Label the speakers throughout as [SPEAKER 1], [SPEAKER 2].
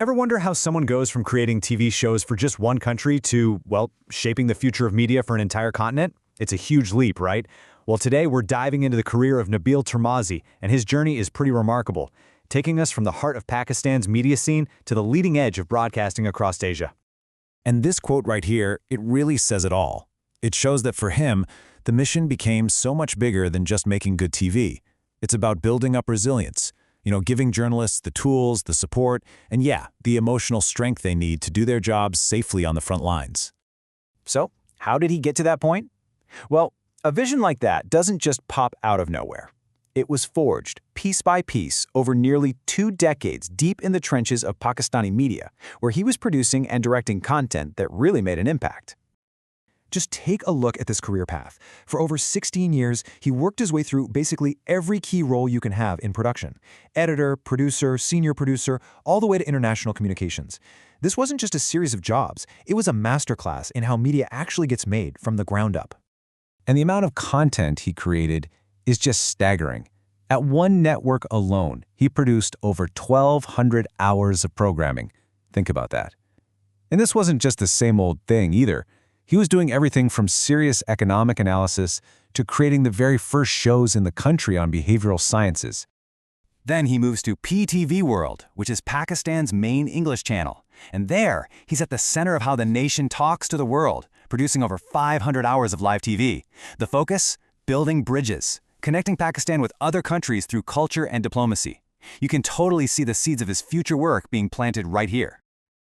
[SPEAKER 1] Ever wonder how someone goes from creating TV shows for just one country to, well, shaping the future of media for an entire continent? It's a huge leap, right? Well, today we're diving into the career of Nabeel Tirmazi, and his journey is pretty remarkable, taking us from the heart of Pakistan's media scene to the leading edge of broadcasting across Asia.
[SPEAKER 2] And this quote right here, it really says it all. It shows that for him, the mission became so much bigger than just making good TV. It's about building up resilience, giving journalists the tools, the support, and the emotional strength they need to do their jobs safely on the front lines.
[SPEAKER 1] So, how did he get to that point? Well, a vision like that doesn't just pop out of nowhere. It was forged, piece by piece, over nearly 2 decades deep in the trenches of Pakistani media, where he was producing and directing content that really made an impact. Just take a look at this career path. For over 16 years, he worked his way through basically every key role you can have in production. Editor, producer, senior producer, all the way to international communications. This wasn't just a series of jobs, it was a masterclass in how media actually gets made from the ground up.
[SPEAKER 2] And the amount of content he created is just staggering. At one network alone, he produced over 1,200 hours of programming. Think about that. And this wasn't just the same old thing either. He was doing everything from serious economic analysis to creating the very first shows in the country on behavioral sciences.
[SPEAKER 3] Then he moves to PTV World, which is Pakistan's main English channel. And there, he's at the center of how the nation talks to the world, producing over 500 hours of live TV. The focus? Building bridges, connecting Pakistan with other countries through culture and diplomacy. You can totally see the seeds of his future work being planted right here.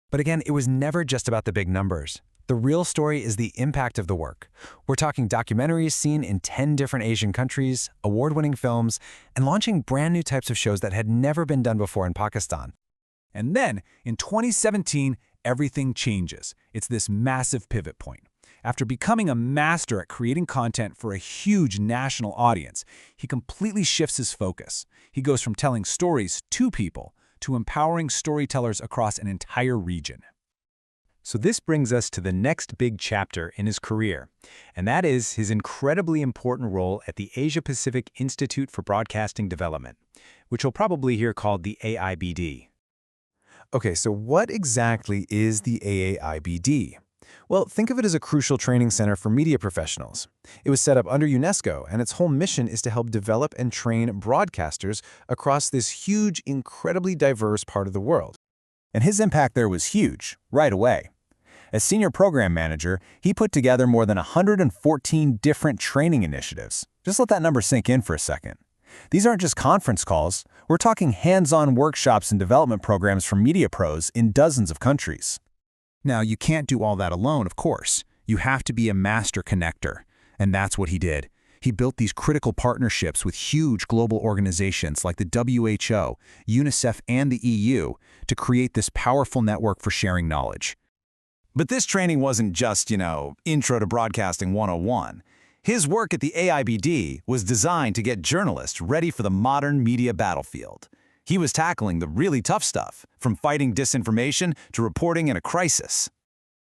[SPEAKER 4] But again, it was never just about the big numbers. The real story is the impact of the work. We're talking documentaries seen in 10 different Asian countries, award-winning films, and launching brand new types of shows that had never been done before in Pakistan.
[SPEAKER 1] And then, in 2017, everything changes. It's this massive pivot point. After becoming a master at creating content for a huge national audience, he completely shifts his focus. He goes from telling stories to people to empowering storytellers across an entire region. So this brings us to the next big chapter in his career, and that is his incredibly important role at the Asia-Pacific Institute for Broadcasting Development, which you'll probably hear called the AIBD.
[SPEAKER 4] Okay, so what exactly is the AIBD? Well, think of it as a crucial training center for media professionals. It was set up under UNESCO, and its whole mission is to help develop and train broadcasters across this huge, incredibly diverse part of the world.
[SPEAKER 2] And his impact there was huge, right away. As senior program manager, he put together more than 114 different training initiatives. Just let that number sink in for a second. These aren't just conference calls. We're talking hands-on workshops and development programs for media pros in dozens of countries.
[SPEAKER 5] Now, you can't do all that alone, of course. You have to be a master connector, and that's what he did. He built these critical partnerships with huge global organizations like the WHO, UNICEF, and the EU to create this powerful network for sharing knowledge.
[SPEAKER 3] But this training wasn't just, Intro to Broadcasting 101. His work at the AIBD was designed to get journalists ready for the modern media battlefield. He was tackling the really tough stuff, from fighting disinformation to reporting in a crisis.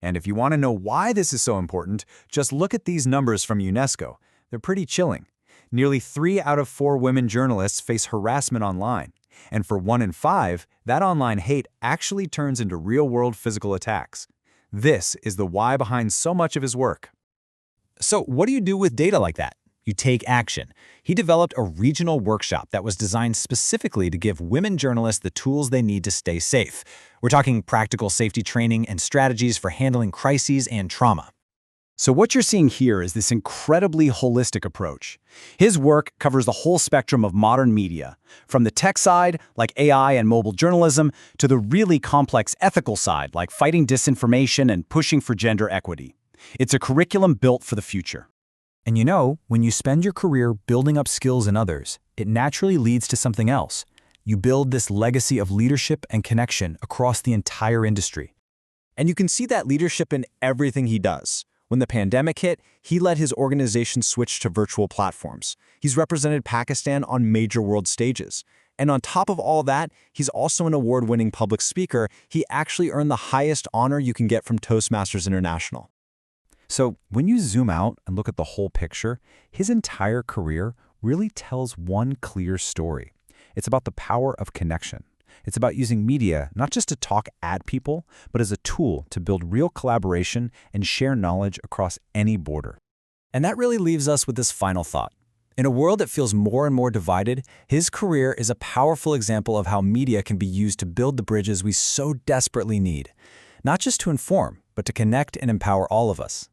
[SPEAKER 1] And if you want to know why this is so important, just look at these numbers from UNESCO. They're pretty chilling. Nearly 3 out of 4 women journalists face harassment online. And for 1 in 5, that online hate actually turns into real-world physical attacks. This is the why behind so much of his work. So what do you do with data like that? You take action. He developed a regional workshop that was designed specifically to give women journalists the tools they need to stay safe. We're talking practical safety training and strategies for handling crises and trauma. So what you're seeing here is this incredibly holistic approach. His work covers the whole spectrum of modern media, from the tech side, like AI and mobile journalism, to the really complex ethical side, like fighting disinformation and pushing for gender equity. It's a curriculum built for the future. And when you spend your career building up skills in others, it naturally leads to something else. You build this legacy of leadership and connection across the entire industry. And you can see that leadership in everything he does. When the pandemic hit, he let his organization switch to virtual platforms. He's represented Pakistan on major world stages. And on top of all that, he's also an award-winning public speaker. He actually earned the highest honor you can get from Toastmasters International. So when you zoom out and look at the whole picture, his entire career really tells one clear story. It's about the power of connection.
[SPEAKER 2] It's about using media not just to talk at people, but as a tool to build real collaboration and share knowledge across any border.
[SPEAKER 1] And that really leaves us with this final thought. In a world that feels more and more divided, his career is a powerful example of how media can be used to build the bridges we so desperately need, not just to inform, but to connect and empower all of us.